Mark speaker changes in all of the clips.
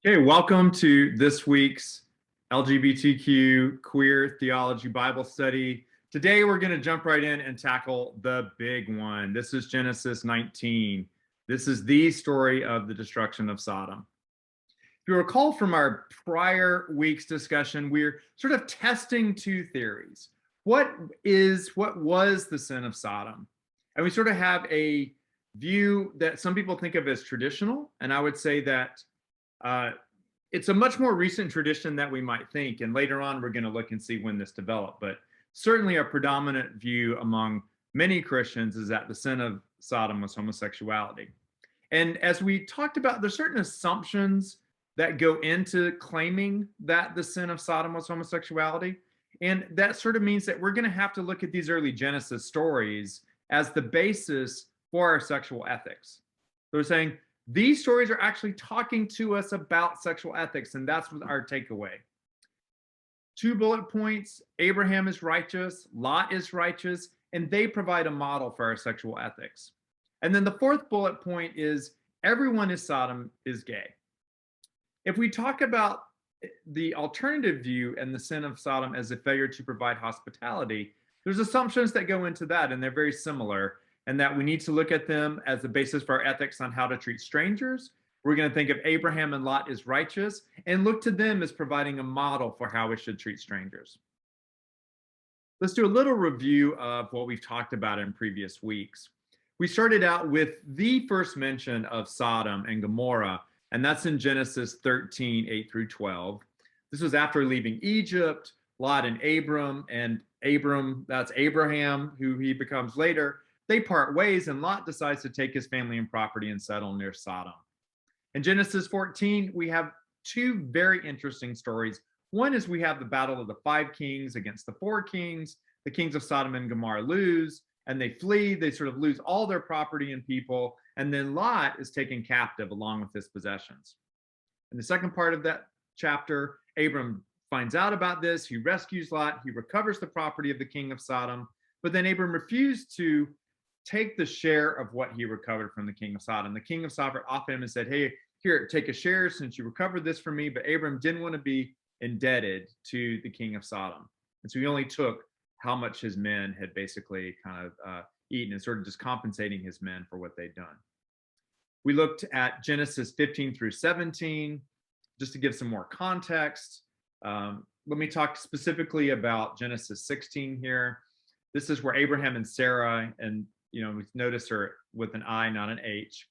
Speaker 1: Okay, welcome to this week's LGBTQ Queer Theology Bible Study. Today we're going to jump right in and tackle the big one. This is Genesis 19. This is the story of the destruction of Sodom. If you recall from our prior week's discussion, we're sort of testing two theories. What was the sin of Sodom? And we sort of have a view that some people think of as traditional, and I would say that it's a much more recent tradition that we might think, and later on we're going to look and see when this developed. But certainly a predominant view among many Christians is that the sin of Sodom was homosexuality. And as we talked about, there's certain assumptions that go into claiming that the sin of Sodom was homosexuality. And that sort of means that we're going to have to look at these early Genesis stories as the basis for our sexual ethics. So we're saying, these stories are actually talking to us about sexual ethics, and that's our takeaway. 2 bullet points: Abraham is righteous, Lot is righteous, and they provide a model for our sexual ethics. And then the 4th bullet point is everyone in Sodom is gay. If we talk about the alternative view and the sin of Sodom as a failure to provide hospitality, there's assumptions that go into that, and they're very similar. And that we need to look at them as the basis for our ethics on how to treat strangers. We're going to think of Abraham and Lot as righteous and look to them as providing a model for how we should treat strangers. Let's do a little review of what we've talked about in previous weeks. We started out with the first mention of Sodom and Gomorrah, and that's in Genesis 13, 8 through 12. This was after leaving Egypt, Lot and Abram, that's Abraham, who he becomes later. They part ways, and Lot decides to take his family and property and settle near Sodom. In Genesis 14, we have 2 very interesting stories. One is we have the battle of the 5 kings against the 4 kings. The kings of Sodom and Gomorrah lose, and they flee. They sort of lose all their property and people, and then Lot is taken captive along with his possessions. In the second part of that chapter, Abram finds out about this. He rescues Lot. He recovers the property of the king of Sodom, but then Abram refused to take the share of what he recovered from the king of Sodom. The king of Sodom offered him and said, hey, here, take a share since you recovered this from me. But Abram didn't want to be indebted to the king of Sodom. And so he only took how much his men had basically kind of eaten and sort of just compensating his men for what they'd done. We looked at Genesis 15 through 17, just to give some more context. Let me talk specifically about Genesis 16 here. This is where Abraham and Sarah, and notice her with an I, not an H,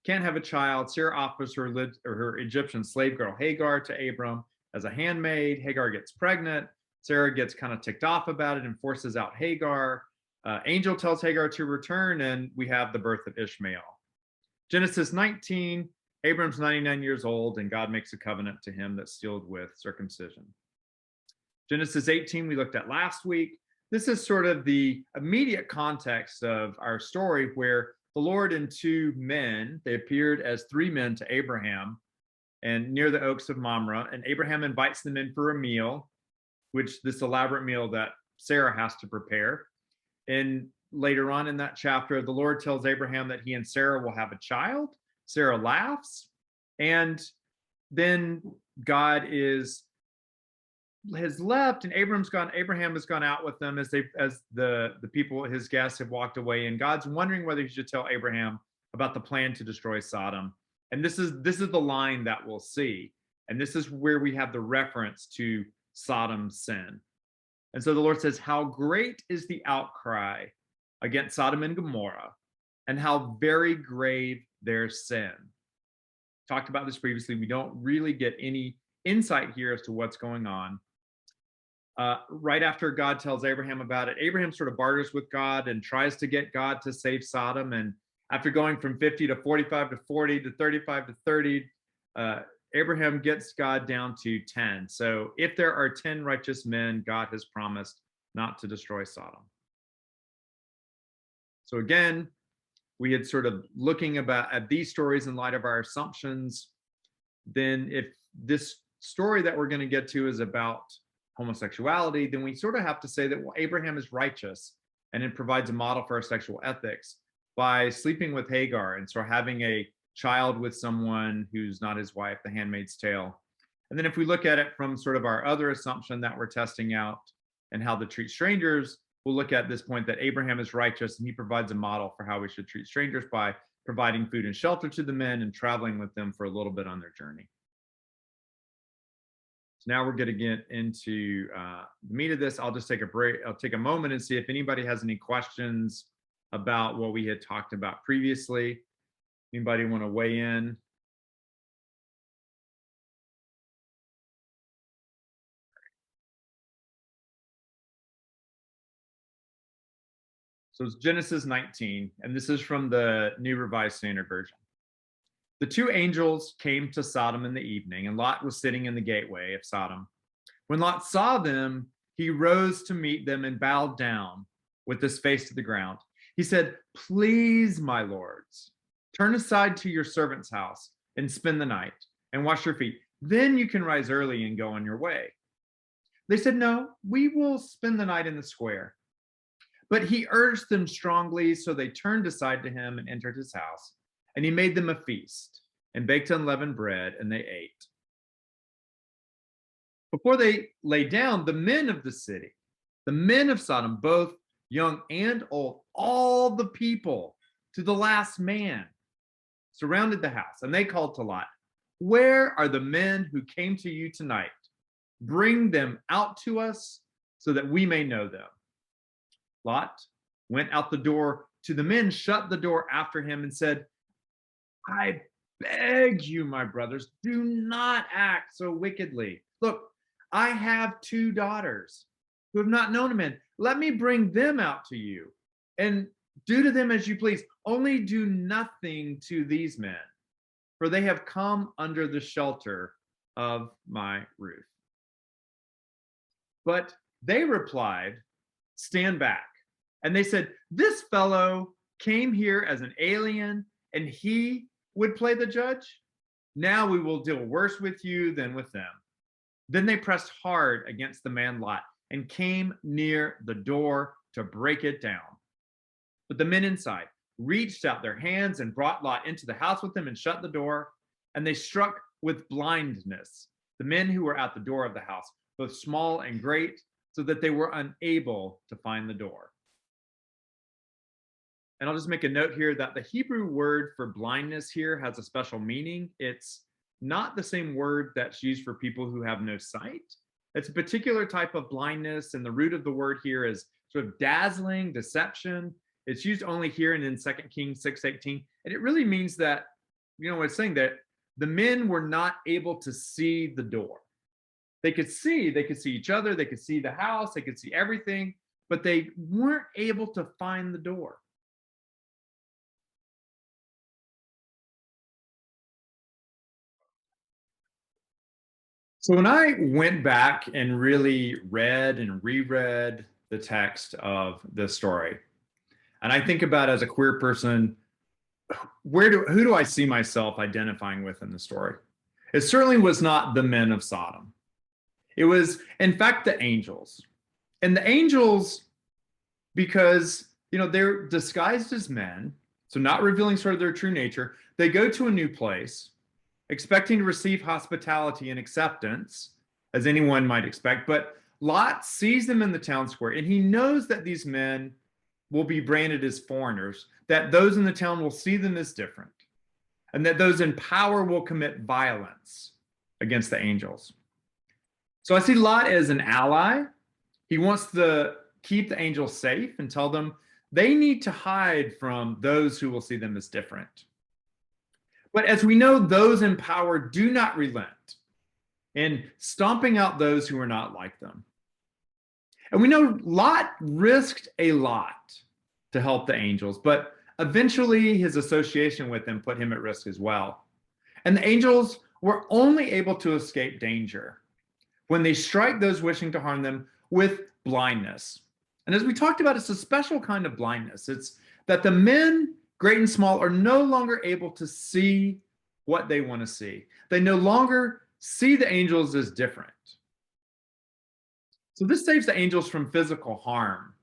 Speaker 1: can't have a child. Sarah offers her Egyptian slave girl Hagar to Abram as a handmaid. Hagar gets pregnant. Sarah gets kind of ticked off about it and forces out Hagar. Angel tells Hagar to return, and we have the birth of Ishmael. Genesis 19, Abram's 99 years old, and God makes a covenant to him that's sealed with circumcision. Genesis 18, we looked at last week. This is sort of the immediate context of our story where the Lord and 2 men, they appeared as 3 men to Abraham and near the oaks of Mamre, and Abraham invites them in for a meal, which this elaborate meal that Sarah has to prepare. And later on in that chapter, the Lord tells Abraham that he and Sarah will have a child. Sarah laughs, and then God has left, and Abraham has gone out with them as the people, his guests, have walked away, and God's wondering whether he should tell Abraham about the plan to destroy Sodom. And this is the line that we'll see, and this is where we have the reference to Sodom's sin. And so the Lord says, how great is the outcry against Sodom and Gomorrah, and how very grave their sin. Talked about this previously. We don't really get any insight here as to what's going on. Right after God tells Abraham about it, Abraham sort of barters with God and tries to get God to save Sodom. And after going from 50 to 45 to 40 to 35 to 30, Abraham gets God down to 10. So if there are 10 righteous men, God has promised not to destroy Sodom. So again, we had sort of looking at these stories in light of our assumptions. Then if this story that we're going to get to is about homosexuality, then we sort of have to say that, well, Abraham is righteous, and it provides a model for our sexual ethics by sleeping with Hagar and so having a child with someone who's not his wife, the handmaid's tale. And then if we look at it from sort of our other assumption that we're testing out and how to treat strangers, we'll look at this point that Abraham is righteous and he provides a model for how we should treat strangers by providing food and shelter to the men and traveling with them for a little bit on their journey. So now we're going to get into the meat of this. I'll just take a break. I'll take a moment and see if anybody has any questions about what we had talked about previously. Anybody want to weigh in? So it's Genesis 19, and this is from the New Revised Standard Version. The two angels came to Sodom in the evening, and Lot was sitting in the gateway of Sodom. When Lot saw them, he rose to meet them and bowed down with his face to the ground. He said, "Please, my lords, turn aside to your servant's house and spend the night and wash your feet. Then you can rise early and go on your way." They said, "No, we will spend the night in the square." But he urged them strongly, so they turned aside to him and entered his house. And he made them a feast and baked unleavened bread, and they ate. Before they lay down, the men of the city, the men of Sodom, both young and old, all the people to the last man, surrounded the house. And they called to Lot, "Where are the men who came to you tonight? Bring them out to us so that we may know them." Lot went out the door to the men, shut the door after him, and said, "I beg you, my brothers, do not act so wickedly. Look, I have two daughters who have not known a man. Let me bring them out to you and do to them as you please. Only do nothing to these men, for they have come under the shelter of my roof." But they replied, "Stand back." And they said, "This fellow came here as an alien and he would play the judge? Now we will deal worse with you than with them." Then they pressed hard against the man Lot and came near the door to break it down. But the men inside reached out their hands and brought Lot into the house with them and shut the door. And they struck with blindness the men who were at the door of the house, both small and great, so that they were unable to find the door. And I'll just make a note here that the Hebrew word for blindness here has a special meaning. It's not the same word that's used for people who have no sight. It's a particular type of blindness, and the root of the word here is sort of dazzling, deception. It's used only here and in 2 Kings 6:18. And it really means that, it's saying that the men were not able to see the door. They could see each other, they could see the house, they could see everything, but they weren't able to find the door. So when I went back and really read and reread the text of this story, and I think about as a queer person, who do I see myself identifying with in the story? It certainly was not the men of Sodom. It was, in fact, the angels. And the angels, because they're disguised as men, so not revealing sort of their true nature, they go to a new place, expecting to receive hospitality and acceptance, as anyone might expect. But Lot sees them in the town square, and he knows that these men will be branded as foreigners, that those in the town will see them as different, and that those in power will commit violence against the angels. So I see Lot as an ally. He wants to keep the angels safe and tell them they need to hide from those who will see them as different. But as we know, those in power do not relent in stomping out those who are not like them. And we know Lot risked a lot to help the angels, but eventually his association with them put him at risk as well. And the angels were only able to escape danger when they strike those wishing to harm them with blindness. And as we talked about, it's a special kind of blindness. It's that the men, great and small, are no longer able to see what they want to see. They no longer see the angels as different. So this saves the angels from physical harm.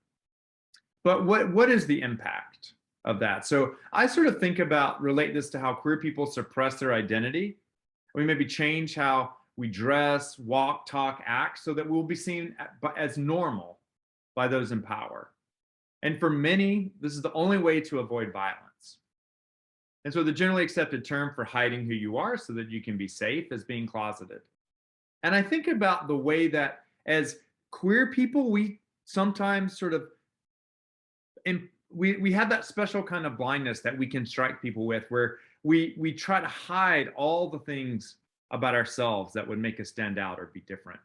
Speaker 1: But what is the impact? of that. So I sort of relate this to how queer people suppress their identity. We maybe change how we dress, walk, talk, act, so that we'll be seen as normal by those in power. And for many, this is the only way to avoid violence. And so the generally accepted term for hiding who you are so that you can be safe is being closeted. And I think about the way that as queer people, we sometimes sort of we have that special kind of blindness that we can strike people with, where we try to hide all the things about ourselves that would make us stand out or be different.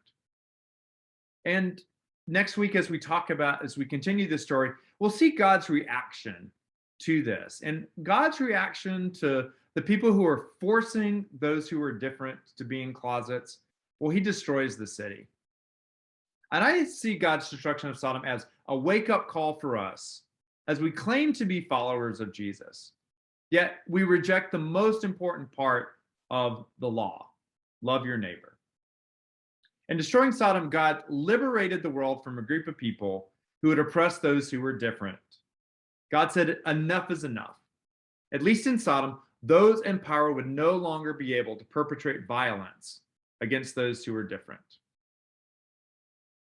Speaker 1: And next week, as we continue this story, we'll see God's reaction to this, and God's reaction to the people who are forcing those who are different to be in closets. Well, he destroys the city. And I see God's destruction of Sodom as a wake-up call for us as we claim to be followers of Jesus. Yet we reject the most important part of the law: love your neighbor. In destroying Sodom, God liberated the world from a group of people who had oppressed those who were different. God said, enough is enough. At least in Sodom, those in power would no longer be able to perpetrate violence against those who were different.